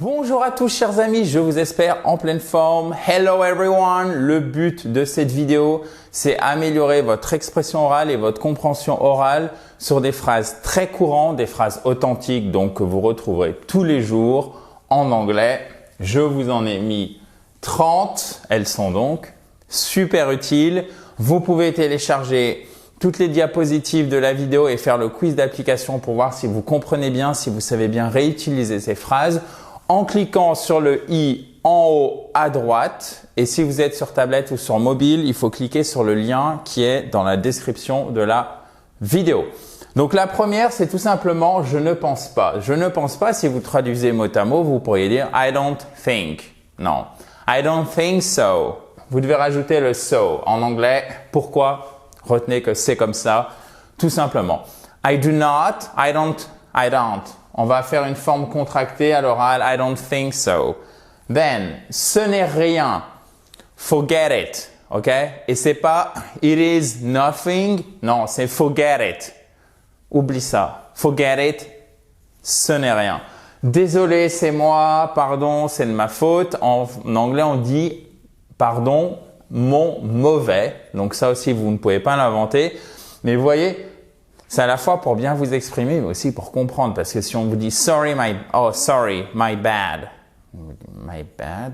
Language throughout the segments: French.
Bonjour à tous chers amis, je vous espère en pleine forme. Hello everyone! Le but de cette vidéo, c'est améliorer votre expression orale et votre compréhension orale sur des phrases très courantes, des phrases authentiques donc que vous retrouverez tous les jours en anglais. Je vous en ai mis 30, elles sont donc super utiles. Vous pouvez télécharger toutes les diapositives de la vidéo et faire le quiz d'application pour voir si vous comprenez bien, si vous savez bien réutiliser ces phrases en cliquant sur le i en haut à droite. Et si vous êtes sur tablette ou sur mobile, il faut cliquer sur le lien qui est dans la description de la vidéo. Donc la première, c'est tout simplement « je ne pense pas ». Je ne pense pas, si vous traduisez mot à mot, vous pourriez dire « I don't think ». Non, « I don't think so ». Vous devez rajouter le « so » en anglais. Pourquoi? Retenez que c'est comme ça, tout simplement. « I do not »,« I don't ». On va faire une forme contractée à l'oral. I don't think so. Then, ce n'est rien. Forget it. OK? Et c'est pas it is nothing. Non, c'est forget it. Oublie ça. Forget it. Ce n'est rien. Désolé, c'est moi. Pardon, c'est de ma faute. En anglais, on dit pardon, mon mauvais. Donc ça aussi, vous ne pouvez pas l'inventer. Mais vous voyez, c'est à la fois pour bien vous exprimer, mais aussi pour comprendre. Parce que si on vous dit sorry, my bad. My bad,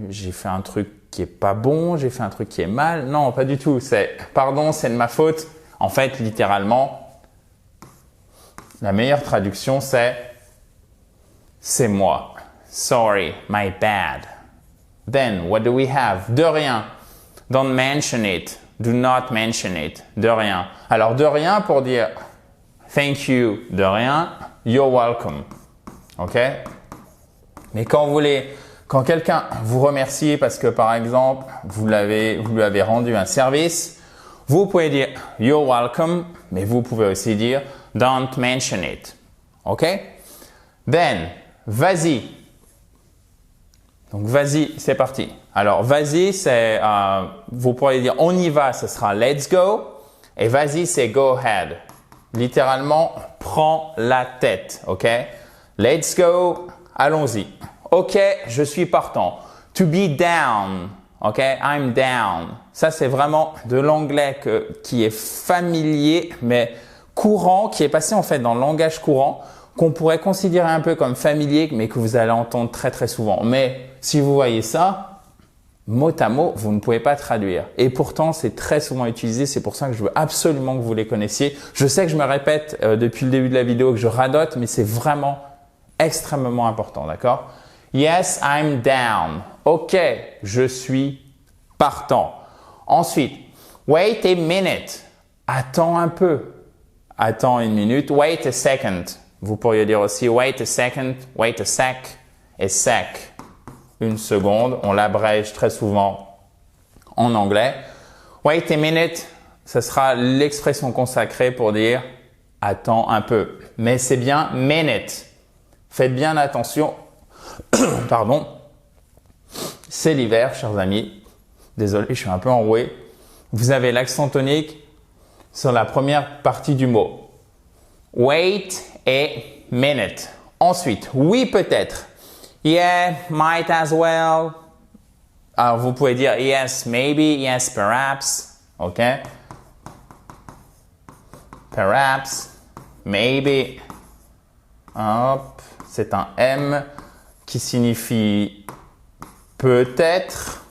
j'ai fait un truc qui est pas bon, j'ai fait un truc qui est mal. Non, pas du tout. C'est pardon, c'est de ma faute. En fait, littéralement, la meilleure traduction, c'est moi. Sorry, my bad. Then, what do we have? De rien. Don't mention it. Do not mention it. De rien. Alors, de rien pour dire thank you, de rien, you're welcome. OK? Mais quand quelqu'un vous remercie parce que, par exemple, vous lui avez rendu un service, vous pouvez dire you're welcome, mais vous pouvez aussi dire don't mention it. OK? Then, vas-y. Donc, vas-y, c'est parti. Alors, vas-y, c'est, vous pourriez dire on y va, ce sera let's go. Et vas-y, c'est go ahead. Littéralement, prends la tête. OK? Let's go, allons-y. OK, je suis partant. To be down. OK? I'm down. Ça, c'est vraiment de l'anglais qui est familier, mais courant, qui est passé en fait dans le langage courant, qu'on pourrait considérer un peu comme familier, mais que vous allez entendre très très souvent. Mais si vous voyez ça, mot à mot, vous ne pouvez pas traduire. Et pourtant, c'est très souvent utilisé. C'est pour ça que je veux absolument que vous les connaissiez. Je sais que je me répète depuis le début de la vidéo, que je radote, mais c'est vraiment extrêmement important, d'accord? Yes, I'm down. OK, je suis partant. Ensuite, wait a minute. Attends un peu. Attends une minute. Wait a second. Vous pourriez dire aussi wait a second, wait a sec et sec. Une seconde, on l'abrège très souvent en anglais. Wait a minute, ce sera l'expression consacrée pour dire attends un peu. Mais c'est bien minute. Faites bien attention. Pardon. C'est l'hiver, chers amis. Désolé, je suis un peu enroué. Vous avez l'accent tonique sur la première partie du mot. Wait a minute. Ensuite, oui peut-être. Yeah, might as well. Alors, vous pouvez dire yes, maybe, yes, perhaps. OK? Perhaps, maybe. Hop, c'est un M qui signifie peut-être.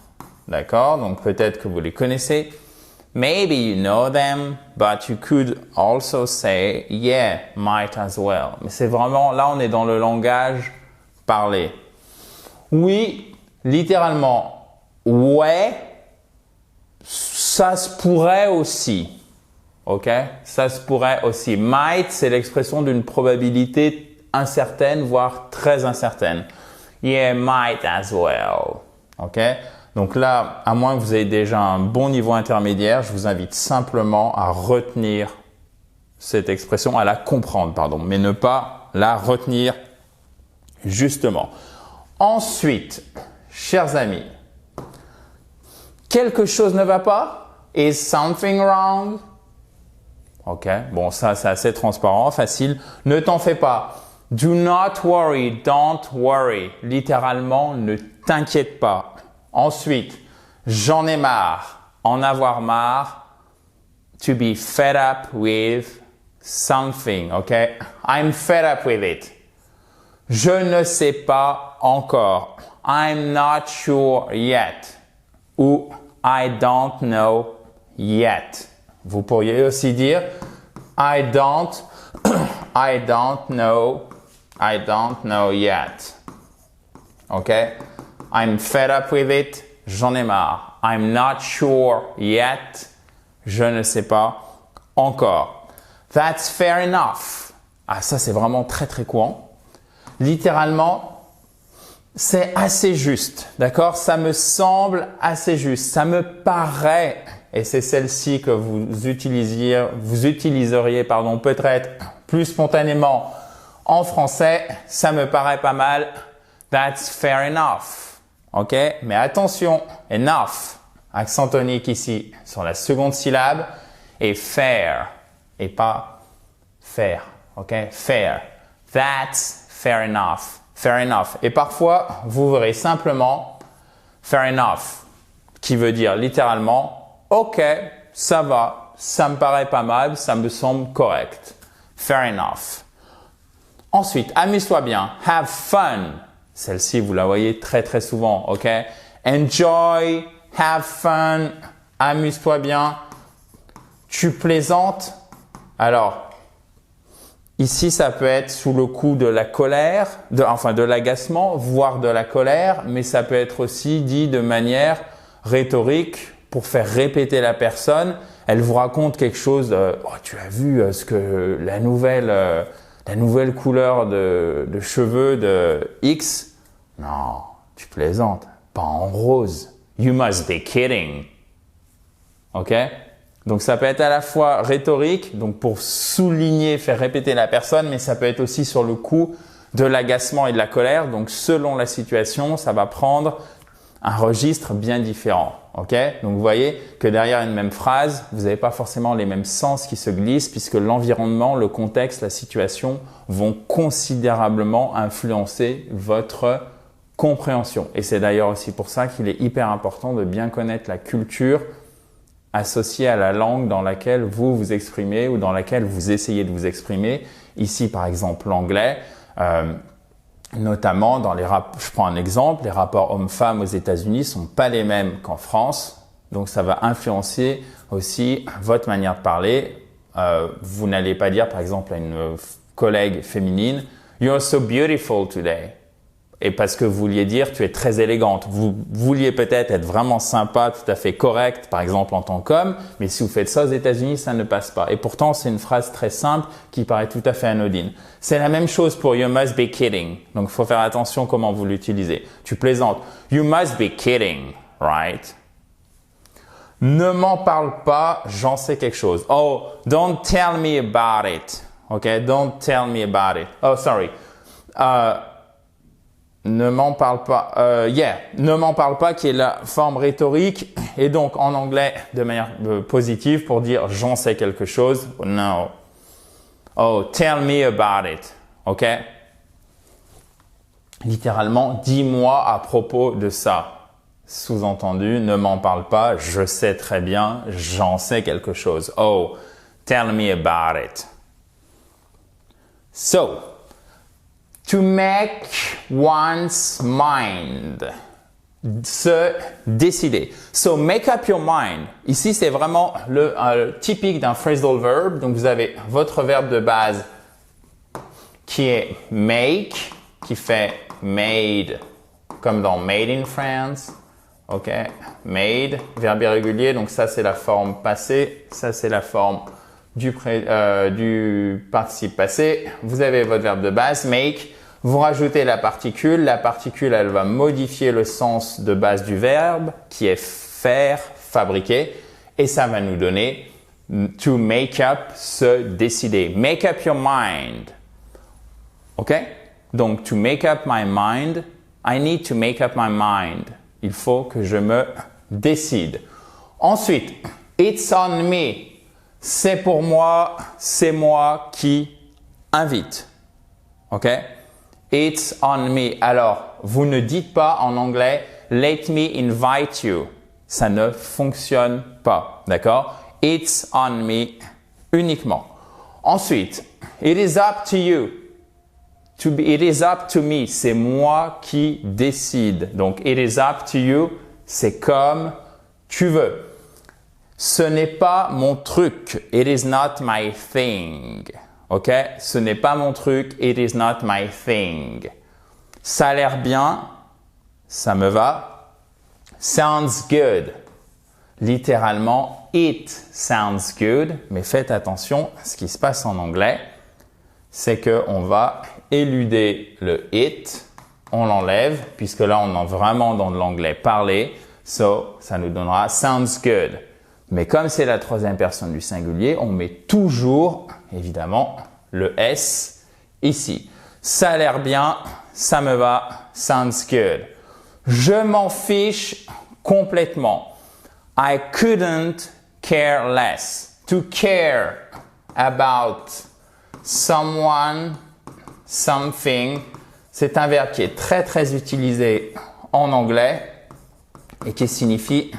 D'accord? Donc, peut-être que vous les connaissez. Maybe you know them, but you could also say yeah, might as well. Mais c'est vraiment, là, on est dans le langage parlé. Oui, littéralement, ouais, ça se pourrait aussi. OK? Ça se pourrait aussi. Might, c'est l'expression d'une probabilité incertaine, voire très incertaine. Yeah, might as well. OK? Donc là, à moins que vous ayez déjà un bon niveau intermédiaire, je vous invite simplement à retenir cette expression, à la comprendre, pardon, mais ne pas la retenir justement. Ensuite, chers amis, quelque chose ne va pas? Is something wrong? OK, bon ça c'est assez transparent, facile. Ne t'en fais pas. Do not worry, don't worry. Littéralement, ne t'inquiète pas. Ensuite, j'en ai marre, en avoir marre. To be fed up with something, okay? I'm fed up with it. Je ne sais pas encore. I'm not sure yet. Ou I don't know yet. Vous pourriez aussi dire I don't know yet. Okay? I'm fed up with it. J'en ai marre. I'm not sure yet. Je ne sais pas encore. That's fair enough. Ah, ça c'est vraiment très très courant. Littéralement, c'est assez juste, d'accord? Ça me semble assez juste, ça me paraît, et c'est celle-ci que vous utiliseriez peut-être plus spontanément en français, ça me paraît pas mal, that's fair enough, ok? Mais attention, enough, accent tonique ici sur la seconde syllabe, et fair, et pas fair, ok? Fair, that's fair enough. Fair enough. Et parfois, vous verrez simplement fair enough, qui veut dire littéralement ok, ça va, ça me paraît pas mal, ça me semble correct. Fair enough. Ensuite, amuse-toi bien. Have fun. Celle-ci, vous la voyez très très souvent, ok? Enjoy, have fun, amuse-toi bien. Tu plaisantes. Alors, ici, ça peut être sous le coup de la colère, de l'agacement, voire de la colère, mais ça peut être aussi dit de manière rhétorique pour faire répéter la personne. Elle vous raconte quelque chose, oh, tu as vu la nouvelle couleur de cheveux de X? Non, tu plaisantes, pas en rose. You must be kidding. Ok? Donc ça peut être à la fois rhétorique, donc pour souligner, faire répéter la personne, mais ça peut être aussi sur le coup de l'agacement et de la colère. Donc selon la situation, ça va prendre un registre bien différent. Ok? Donc vous voyez que derrière une même phrase, vous n'avez pas forcément les mêmes sens qui se glissent puisque l'environnement, le contexte, la situation vont considérablement influencer votre compréhension. Et c'est d'ailleurs aussi pour ça qu'il est hyper important de bien connaître la culture associé à la langue dans laquelle vous vous exprimez ou dans laquelle vous essayez de vous exprimer. Ici, par exemple, l'anglais, notamment dans je prends un exemple, les rapports hommes-femmes aux États-Unis sont pas les mêmes qu'en France. Donc, ça va influencer aussi votre manière de parler. Vous n'allez pas dire, par exemple, à une collègue féminine, "You're so beautiful today." Et parce que vous vouliez dire tu es très élégante. Vous vouliez peut-être être vraiment sympa, tout à fait correct, par exemple en tant qu'homme, mais si vous faites ça aux États-Unis, ça ne passe pas. Et pourtant, c'est une phrase très simple qui paraît tout à fait anodine. C'est la même chose pour you must be kidding. Donc, il faut faire attention comment vous l'utilisez. Tu plaisantes. You must be kidding, right? Ne m'en parle pas, j'en sais quelque chose. Oh, don't tell me about it. Okay, don't tell me about it. Oh, sorry. Ne m'en parle pas, ne m'en parle pas qui est la forme rhétorique et donc en anglais de manière positive pour dire j'en sais quelque chose. No. Oh, tell me about it. Ok? Littéralement, dis-moi à propos de ça. Sous-entendu, ne m'en parle pas, je sais très bien, j'en sais quelque chose. Oh, tell me about it. So, to make one's mind. Se décider. So, make up your mind. Ici, c'est vraiment le typique d'un phrasal verb. Donc, vous avez votre verbe de base qui est make, qui fait made, comme dans made in France. Ok, made, verbe irrégulier. Donc, ça, c'est la forme passée. Ça, c'est la forme du participe passé. Vous avez votre verbe de base, make. Vous rajoutez la particule. La particule, elle va modifier le sens de base du verbe qui est faire, fabriquer. Et ça va nous donner to make up, se décider. Make up your mind. OK? Donc, to make up my mind, I need to make up my mind. Il faut que je me décide. Ensuite, it's on me. C'est pour moi, c'est moi qui invite. OK? It's on me. Alors, vous ne dites pas en anglais « let me invite you ». Ça ne fonctionne pas, d'accord? It's on me uniquement. Ensuite, it is up to you. It is up to me. C'est moi qui décide. Donc, it is up to you, c'est comme tu veux. Ce n'est pas mon truc. It is not my thing. OK? Ce n'est pas mon truc. It is not my thing. Ça a l'air bien. Ça me va. Sounds good. Littéralement, it sounds good. Mais faites attention, ce qui se passe en anglais, c'est qu'on va éluder le it. On l'enlève, puisque là, on est vraiment dans de l'anglais parlé. So, ça nous donnera sounds good. Mais comme c'est la troisième personne du singulier, on met toujours, évidemment, le S ici. Ça a l'air bien, ça me va, sounds good. Je m'en fiche complètement. I couldn't care less. To care about someone, something, c'est un verbe qui est très très utilisé en anglais et qui signifie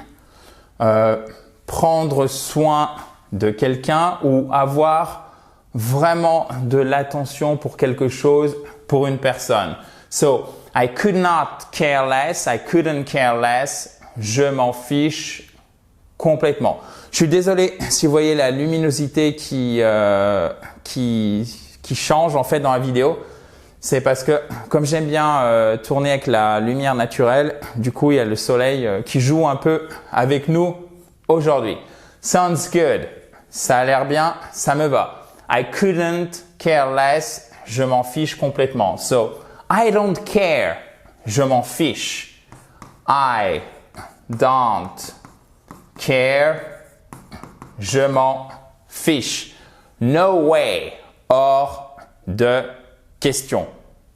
prendre soin de quelqu'un ou avoir vraiment de l'attention pour quelque chose, pour une personne. So, I could not care less, I couldn't care less, je m'en fiche complètement. Je suis désolé si vous voyez la luminosité qui change en fait dans la vidéo. C'est parce que comme j'aime bien tourner avec la lumière naturelle, du coup il y a le soleil qui joue un peu avec nous aujourd'hui. Sounds good. Ça a l'air bien, ça me va. I couldn't care less. Je m'en fiche complètement. So, I don't care. Je m'en fiche. I don't care. Je m'en fiche. No way. Hors de question.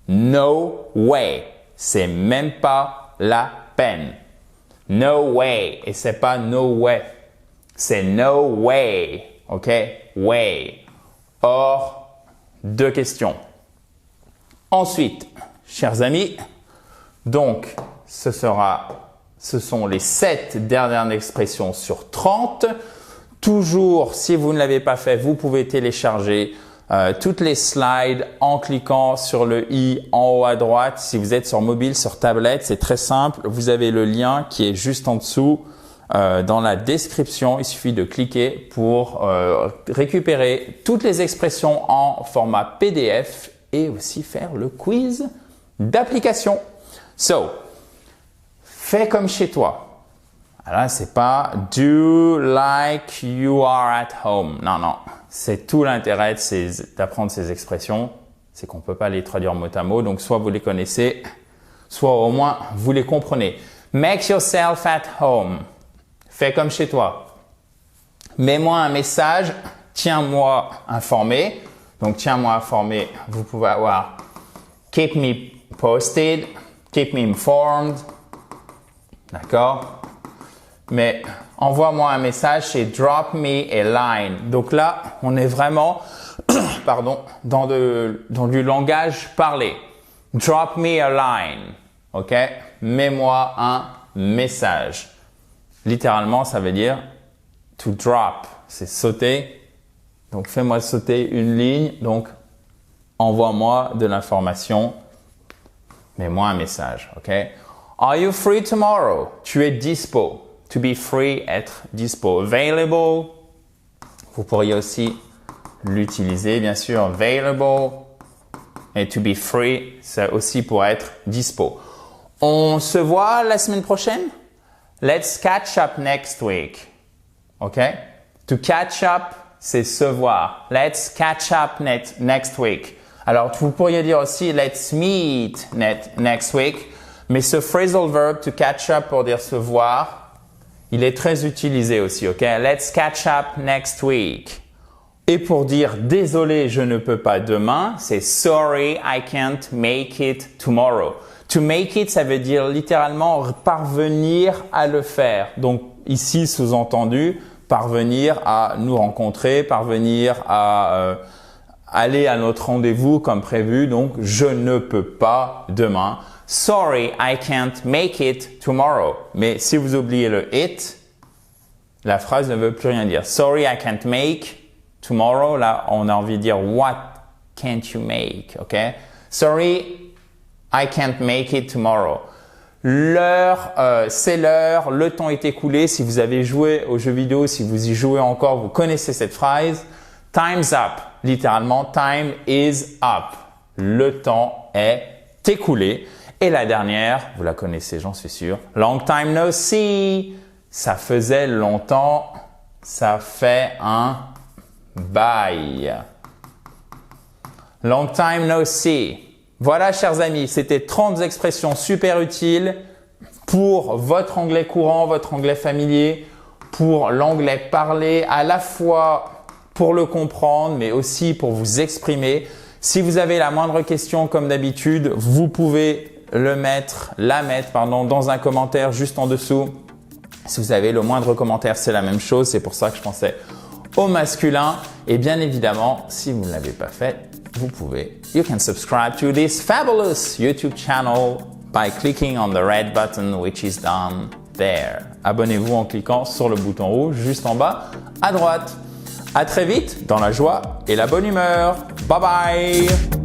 No way. C'est même pas la peine. No way. Et c'est pas no way. C'est no way. OK? Way. Hors de question. Ensuite, chers amis, donc ce sont les 7 dernières expressions sur 30. Toujours, si vous ne l'avez pas fait, vous pouvez télécharger toutes les slides en cliquant sur le i en haut à droite. Si vous êtes sur mobile, sur tablette, c'est très simple. Vous avez le lien qui est juste en dessous dans la description. Il suffit de cliquer pour récupérer toutes les expressions en format PDF et aussi faire le quiz d'application. So, fais comme chez toi. Alors, c'est pas do like you are at home. Non, non. C'est tout l'intérêt d'apprendre ces expressions. C'est qu'on peut pas les traduire mot à mot. Donc, soit vous les connaissez, soit au moins vous les comprenez. Make yourself at home. Fais comme chez toi. Mets-moi un message. Tiens-moi informé. Donc, tiens-moi informé. Vous pouvez avoir keep me posted, keep me informed. D'accord? Mais envoie-moi un message, c'est drop me a line. Donc là, on est vraiment pardon, dans du langage parlé. Drop me a line. OK? Mets-moi un message. Littéralement, ça veut dire to drop. C'est sauter. Donc, fais-moi sauter une ligne. Donc, envoie-moi de l'information. Mets-moi un message. OK? Are you free tomorrow? Tu es dispo. To be free, être dispo. Available, vous pourriez aussi l'utiliser, bien sûr. Available et to be free, c'est aussi pour être dispo. On se voit la semaine prochaine? Let's catch up next week. OK? To catch up, c'est se voir. Let's catch up next week. Alors, vous pourriez dire aussi let's meet next week. Mais ce phrasal verb to catch up pour dire se voir, il est très utilisé aussi, ok? Let's catch up next week. Et pour dire désolé, je ne peux pas demain, c'est sorry, I can't make it tomorrow. To make it, ça veut dire littéralement parvenir à le faire. Donc ici, sous-entendu, parvenir à nous rencontrer, parvenir à aller à notre rendez-vous comme prévu. Donc, je ne peux pas demain. Sorry, I can't make it tomorrow. Mais si vous oubliez le it, la phrase ne veut plus rien dire. Sorry, I can't make tomorrow. Là, on a envie de dire what can't you make? OK? Sorry, I can't make it tomorrow. L'heure, c'est l'heure, le temps est écoulé. Si vous avez joué aux jeux vidéo, si vous y jouez encore, vous connaissez cette phrase. Time's up. Littéralement, time is up. Le temps est écoulé. Et la dernière, vous la connaissez, j'en suis sûr. Long time no see. Ça faisait longtemps. Ça fait un bail. Long time no see. Voilà, chers amis, c'était 30 expressions super utiles pour votre anglais courant, votre anglais familier, pour l'anglais parlé, à la fois pour le comprendre, mais aussi pour vous exprimer. Si vous avez la moindre question, comme d'habitude, vous pouvez la mettre dans un commentaire juste en dessous. Si vous avez le moindre commentaire, c'est la même chose. C'est pour ça que je pensais au masculin. Et bien évidemment, si vous ne l'avez pas fait, vous pouvez. You can subscribe to this fabulous YouTube channel by clicking on the red button which is down there. Abonnez-vous en cliquant sur le bouton rouge juste en bas à droite. À très vite dans la joie et la bonne humeur. Bye bye!